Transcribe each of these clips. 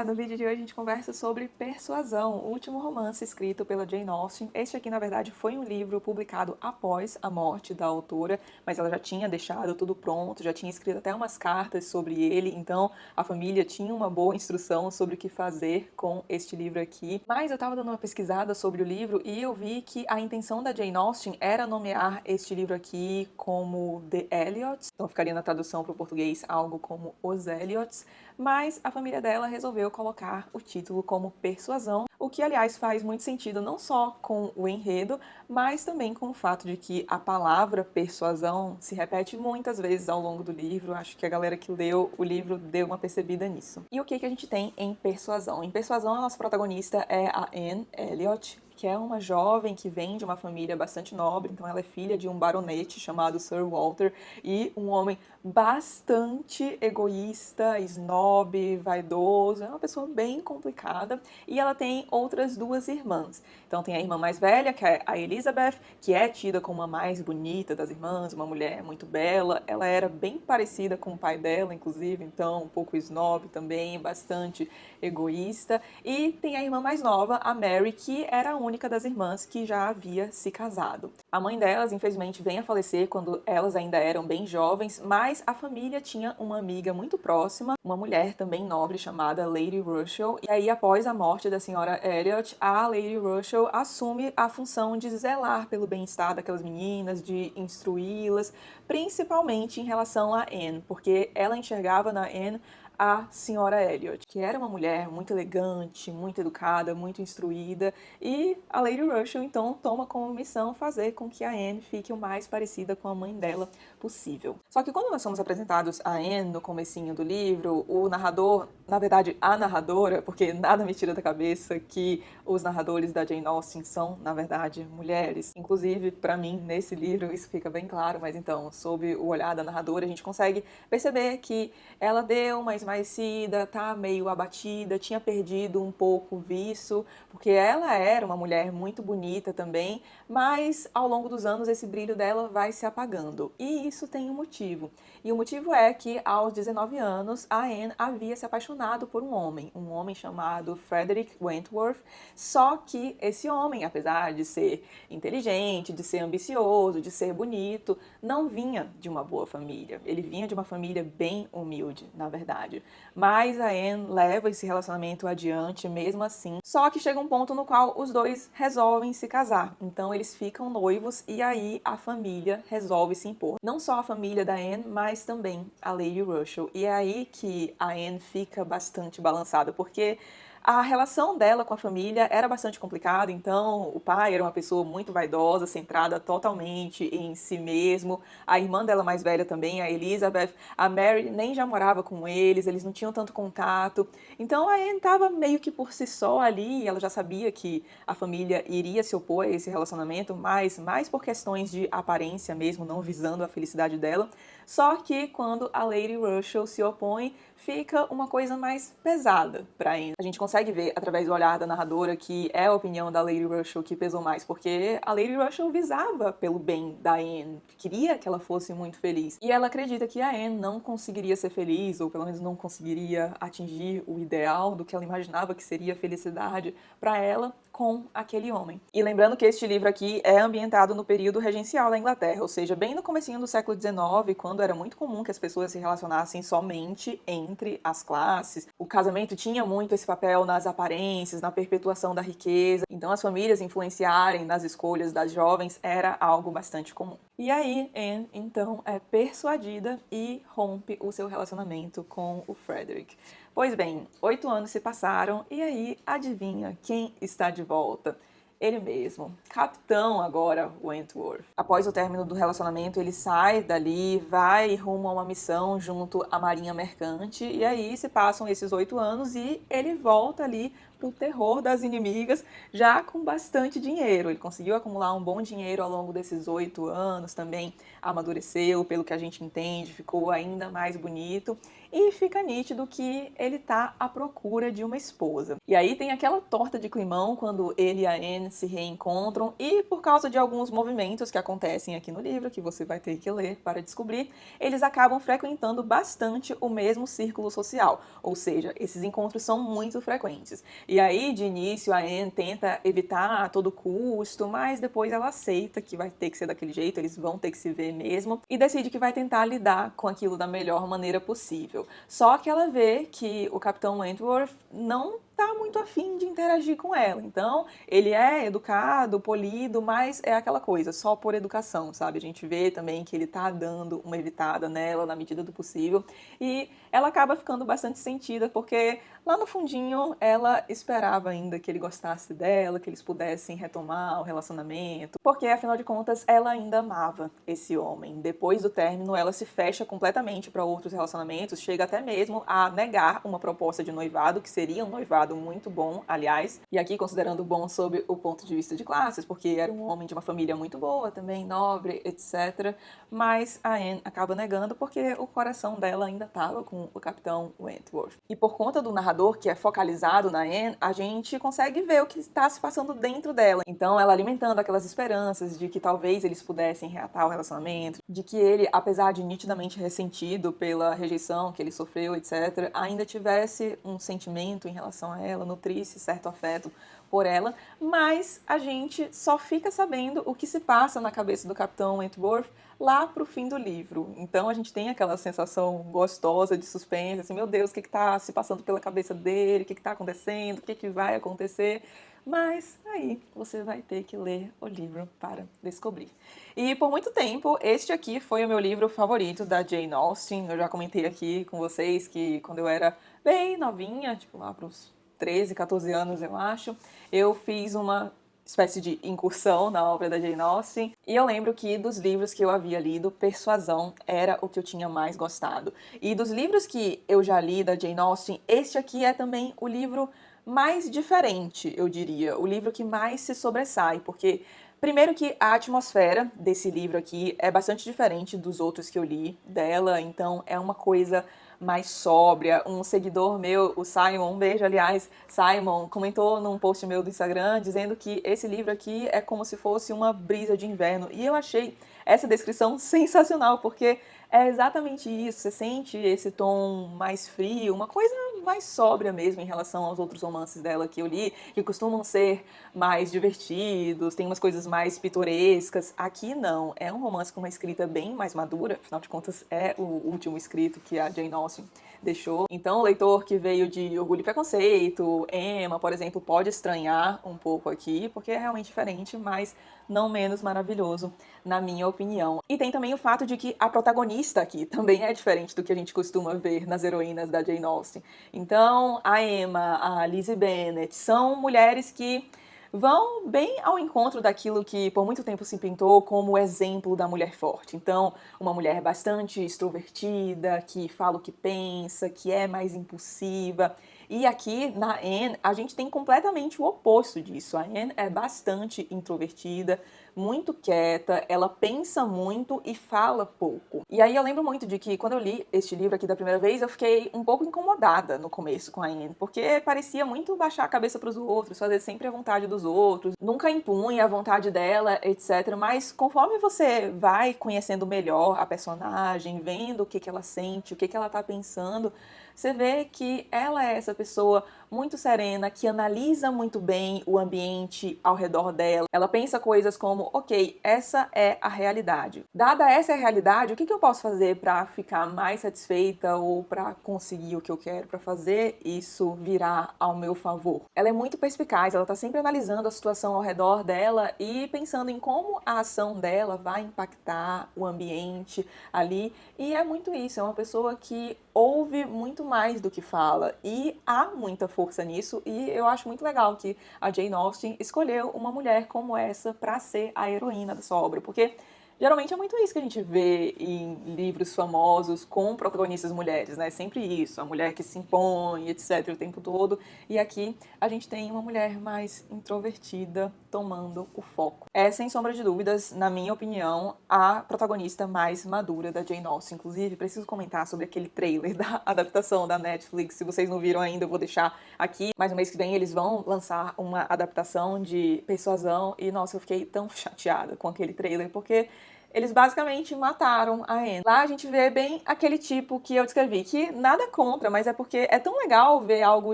Olá! No vídeo de hoje a gente conversa sobre Persuasão, o último romance escrito pela Jane Austen. Este aqui, na verdade, foi um livro publicado após a morte da autora, mas ela já tinha deixado tudo pronto, já tinha escrito até umas cartas sobre ele, então a família tinha uma boa instrução sobre o que fazer com este livro aqui. Mas eu estava dando uma pesquisada sobre o livro e eu vi que a intenção da Jane Austen era nomear este livro aqui como The Elliots, então ficaria na tradução para o português algo como Os Elliots, mas a família dela resolveu colocar o título como Persuasão, o que, aliás, faz muito sentido não só com o enredo, mas também com o fato de que a palavra persuasão se repete muitas vezes ao longo do livro. Acho que a galera que leu o livro deu uma percebida nisso. E o que a gente tem em Persuasão? Em Persuasão, a nossa protagonista é a Anne Elliot, que é uma jovem que vem de uma família bastante nobre, então ela é filha de um baronete chamado Sir Walter e um homem bastante egoísta, snob, vaidoso, é uma pessoa bem complicada, e ela tem outras duas irmãs. Então tem a irmã mais velha, que é a Elizabeth, que é tida como a mais bonita das irmãs, uma mulher muito bela, ela era bem parecida com o pai dela, inclusive, então um pouco snob também, bastante egoísta, e tem a irmã mais nova, a Mary, que era a única das irmãs que já havia se casado. A mãe delas, infelizmente, vem a falecer quando elas ainda eram bem jovens, mas a família tinha uma amiga muito próxima, uma mulher também nobre chamada Lady Russell, e aí após a morte da senhora Elliot, a Lady Russell assume a função de zelar pelo bem-estar daquelas meninas, de instruí-las, principalmente em relação a Anne, porque ela enxergava na Anne a senhora Elliot, que era uma mulher muito elegante, muito educada, muito instruída, e a Lady Russell então toma como missão fazer com que a Anne fique o mais parecida com a mãe dela possível. Só que quando nós somos apresentados a Anne no comecinho do livro, o narrador, na verdade a narradora, porque nada me tira da cabeça que os narradores da Jane Austen são, na verdade, mulheres. Inclusive, para mim, nesse livro isso fica bem claro, mas então, sob o olhar da narradora, a gente consegue perceber que ela deu uma esmaecida, tá meio abatida, tinha perdido um pouco o viço, porque ela era uma mulher muito bonita também, mas ao longo dos anos esse brilho dela vai se apagando. E isso tem um motivo. E o motivo é que aos 19 anos a Anne havia se apaixonado por um homem chamado Frederick Wentworth, só que esse homem, apesar de ser inteligente, de ser ambicioso, de ser bonito, não vinha de uma boa família. Ele vinha de uma família bem humilde, na verdade. Mas a Anne leva esse relacionamento adiante mesmo assim. Só que chega um ponto no qual os dois resolvem se casar. Então eles ficam noivos e aí a família resolve se impor. Não só a família da Anne, mas também a Lady Russell. E é aí que a Anne fica bastante balançada, porque a relação dela com a família era bastante complicada, então o pai era uma pessoa muito vaidosa, centrada totalmente em si mesmo. A irmã dela mais velha também, a Elizabeth, a Mary nem já morava com eles não tinham tanto contato. Então a Anne estava meio que por si só ali, ela já sabia que a família iria se opor a esse relacionamento, mas mais por questões de aparência mesmo, não visando a felicidade dela. Só que quando a Lady Russell se opõe, fica uma coisa mais pesada para Anne. A gente consegue ver através do olhar da narradora que é a opinião da Lady Russell que pesou mais, porque a Lady Russell visava pelo bem da Anne, queria que ela fosse muito feliz. E ela acredita que a Anne não conseguiria ser feliz, ou pelo menos não conseguiria atingir o ideal do que ela imaginava que seria a felicidade para ela com aquele homem. E lembrando que este livro aqui é ambientado no período regencial da Inglaterra, ou seja, bem no comecinho do século XIX, quando era muito comum que as pessoas se relacionassem somente entre as classes. O casamento tinha muito esse papel nas aparências, na perpetuação da riqueza, então as famílias influenciarem nas escolhas das jovens era algo bastante comum. E aí, Anne, então, é persuadida e rompe o seu relacionamento com o Frederick. Pois bem, 8 anos se passaram e aí, adivinha quem está de volta? Ele mesmo, Capitão agora Wentworth. Após o término do relacionamento, ele sai dali, vai rumo a uma missão junto à Marinha Mercante, e aí se passam esses 8 anos e ele volta ali pro terror das inimigas, já com bastante dinheiro. Ele conseguiu acumular um bom dinheiro ao longo desses 8 anos, também amadureceu, pelo que a gente entende, ficou ainda mais bonito. e fica nítido que ele tá à procura de uma esposa. E aí tem aquela torta de climão quando ele e a Anne se reencontram, e por causa de alguns movimentos que acontecem aqui no livro, que você vai ter que ler para descobrir, eles acabam frequentando bastante o mesmo círculo social, ou seja, esses encontros são muito frequentes. E aí, de início, a Anne tenta evitar a todo custo, mas depois ela aceita que vai ter que ser daquele jeito, eles vão ter que se ver mesmo, e decide que vai tentar lidar com aquilo da melhor maneira possível. Só que ela vê que o Capitão Wentworth não tá muito afim de interagir com ela. Então, ele é educado, polido, mas é aquela coisa, só por educação, sabe? A gente vê também que ele tá dando uma evitada nela na medida do possível. E ela acaba ficando bastante sentida, porque lá no fundinho ela esperava ainda que ele gostasse dela, que eles pudessem retomar o relacionamento, porque afinal de contas ela ainda amava esse homem. Depois do término, ela se fecha completamente para outros relacionamentos, chega até mesmo a negar uma proposta de noivado, que seria um noivado muito bom, aliás, e aqui considerando bom sob o ponto de vista de classes, porque era um homem de uma família muito boa, também nobre, etc. Mas a Anne acaba negando porque o coração dela ainda estava com o Capitão Wentworth. E por conta do narrador, que é focalizado na Anne, a gente consegue ver o que está se passando dentro dela. Então ela alimentando aquelas esperanças de que talvez eles pudessem reatar o relacionamento, de que ele, apesar de nitidamente ressentido pela rejeição que ele sofreu, etc., ainda tivesse um sentimento em relação a ela, nutrisse certo afeto por ela, mas a gente só fica sabendo o que se passa na cabeça do Capitão Wentworth lá pro fim do livro. Então a gente tem aquela sensação gostosa de suspense, assim, meu Deus, o que tá se passando pela cabeça dele, o que tá acontecendo, o que vai acontecer. Mas aí você vai ter que ler o livro para descobrir. E por muito tempo, este aqui foi o meu livro favorito da Jane Austen. Eu já comentei aqui com vocês que quando eu era bem novinha, tipo lá pros 13, 14 anos, eu acho, eu fiz uma espécie de incursão na obra da Jane Austen, e eu lembro que dos livros que eu havia lido, Persuasão era o que eu tinha mais gostado. E dos livros que eu já li da Jane Austen, este aqui é também o livro mais diferente, eu diria, o livro que mais se sobressai, porque primeiro que a atmosfera desse livro aqui é bastante diferente dos outros que eu li dela, então é uma coisa mais sóbria. Um seguidor meu, o Simon, um beijo, aliás, Simon, comentou num post meu do Instagram dizendo que esse livro aqui é como se fosse uma brisa de inverno. E eu achei essa descrição sensacional, porque é exatamente isso. Você sente esse tom mais frio, uma coisa mais sóbria mesmo em relação aos outros romances dela que eu li, que costumam ser mais divertidos, tem umas coisas mais pitorescas. Aqui não, é um romance com uma escrita bem mais madura, afinal de contas é o último escrito que a Jane Austen deixou. Então o leitor que veio de Orgulho e Preconceito, Emma, por exemplo, pode estranhar um pouco aqui, porque é realmente diferente, mas não menos maravilhoso, na minha opinião. E tem também o fato de que a protagonista aqui também é diferente do que a gente costuma ver nas heroínas da Jane Austen. Então, a Emma, a Lizzie Bennet, são mulheres que vão bem ao encontro daquilo que por muito tempo se pintou como o exemplo da mulher forte. Então, uma mulher bastante extrovertida, que fala o que pensa, que é mais impulsiva. E aqui na Anne, a gente tem completamente o oposto disso. A Anne é bastante introvertida, muito quieta, ela pensa muito e fala pouco. E aí eu lembro muito de que quando eu li este livro aqui da primeira vez, eu fiquei um pouco incomodada no começo com a Anne, porque parecia muito baixar a cabeça para os outros, fazer sempre a vontade dos outros, nunca impunha a vontade dela, etc. Mas conforme você vai conhecendo melhor a personagem, vendo o que ela sente, o que ela tá pensando, você vê que ela é essa pessoa muito serena, que analisa muito bem o ambiente ao redor dela. Ela pensa coisas como, ok, essa é a realidade. Dada essa realidade, o que eu posso fazer para ficar mais satisfeita ou para conseguir o que eu quero, para fazer isso virar ao meu favor? Ela é muito perspicaz, ela está sempre analisando a situação ao redor dela e pensando em como a ação dela vai impactar o ambiente ali. E é muito isso, é uma pessoa que ouve muito mais do que fala e há muita força nisso, e eu acho muito legal que a Jane Austen escolheu uma mulher como essa para ser a heroína da sua obra, porque Geralmente é muito isso que a gente vê em livros famosos com protagonistas mulheres, né? Sempre isso, a mulher que se impõe, etc, o tempo todo. E aqui a gente tem uma mulher mais introvertida tomando o foco. É, sem sombra de dúvidas, na minha opinião, a protagonista mais madura da Jane Austen. Inclusive, preciso comentar sobre aquele trailer da adaptação da Netflix. Se vocês não viram ainda, eu vou deixar aqui. Mas no mês que vem eles vão lançar uma adaptação de Persuasão e, nossa, eu fiquei tão chateada com aquele trailer, porque eles basicamente mataram a Anne. Lá a gente vê bem aquele tipo que eu descrevi, que nada contra, mas é porque é tão legal ver algo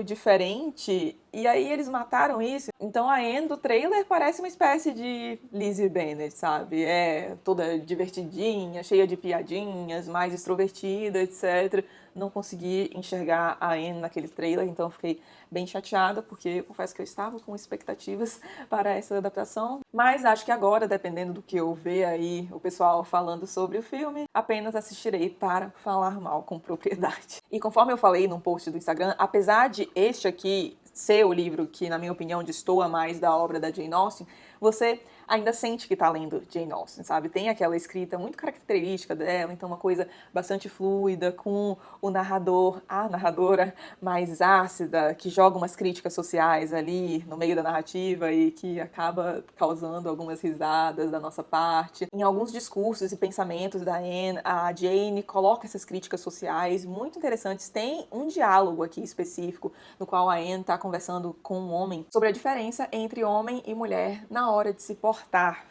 diferente, e aí eles mataram isso. Então a Anne do trailer parece uma espécie de Lizzie Bennet, sabe? É toda divertidinha, cheia de piadinhas, mais extrovertida, etc. Não consegui enxergar a Anne naquele trailer, então eu fiquei bem chateada, porque eu confesso que eu estava com expectativas para essa adaptação. Mas acho que agora, dependendo do que eu ver aí, o pessoal falando sobre o filme, apenas assistirei para falar mal com propriedade. E conforme eu falei num post do Instagram, apesar de este aqui ser o livro que, na minha opinião, destoa mais da obra da Jane Austen, você ainda sente que tá lendo Jane Austen, sabe? Tem aquela escrita muito característica dela, então uma coisa bastante fluida, com o narrador, a narradora mais ácida, que joga umas críticas sociais ali no meio da narrativa e que acaba causando algumas risadas da nossa parte. Em alguns discursos e pensamentos da Anne, a Jane coloca essas críticas sociais muito interessantes. Tem um diálogo aqui específico no qual a Anne tá conversando com um homem sobre a diferença entre homem e mulher na hora de se portar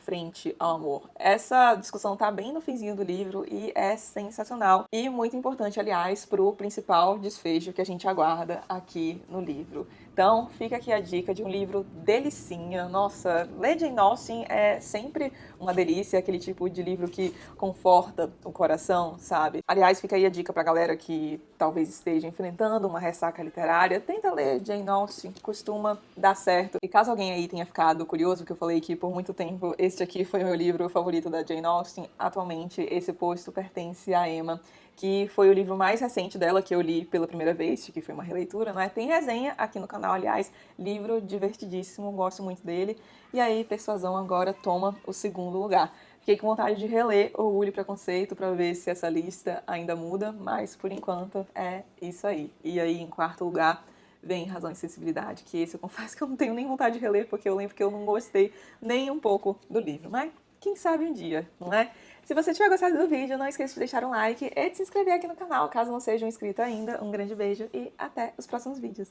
frente ao amor. Essa discussão tá bem no finzinho do livro e é sensacional e muito importante, aliás, pro principal desfecho que a gente aguarda aqui no livro. Então, fica aqui a dica de um livro delicinha. Nossa, ler Jane Austen é sempre uma delícia, aquele tipo de livro que conforta o coração, sabe? Aliás, fica aí a dica pra galera que talvez esteja enfrentando uma ressaca literária. Tenta ler Jane Austen, costuma dar certo. E caso alguém aí tenha ficado curioso, porque eu falei que por muito tempo este aqui foi o meu livro favorito da Jane Austen, atualmente esse posto pertence a Emma, que foi o livro mais recente dela que eu li pela primeira vez, que foi uma releitura, não é? Tem resenha aqui no canal, aliás, livro divertidíssimo, gosto muito dele. E aí, Persuasão agora toma o segundo lugar. Fiquei com vontade de reler Orgulho e Preconceito para ver se essa lista ainda muda, mas por enquanto é isso aí. E aí, em quarto lugar, vem Razão e Sensibilidade, que esse eu confesso que eu não tenho nem vontade de reler, porque eu lembro que eu não gostei nem um pouco do livro, mas quem sabe um dia, não é? Se você tiver gostado do vídeo, não esqueça de deixar um like e de se inscrever aqui no canal, caso não seja um inscrito ainda. Um grande beijo e até os próximos vídeos.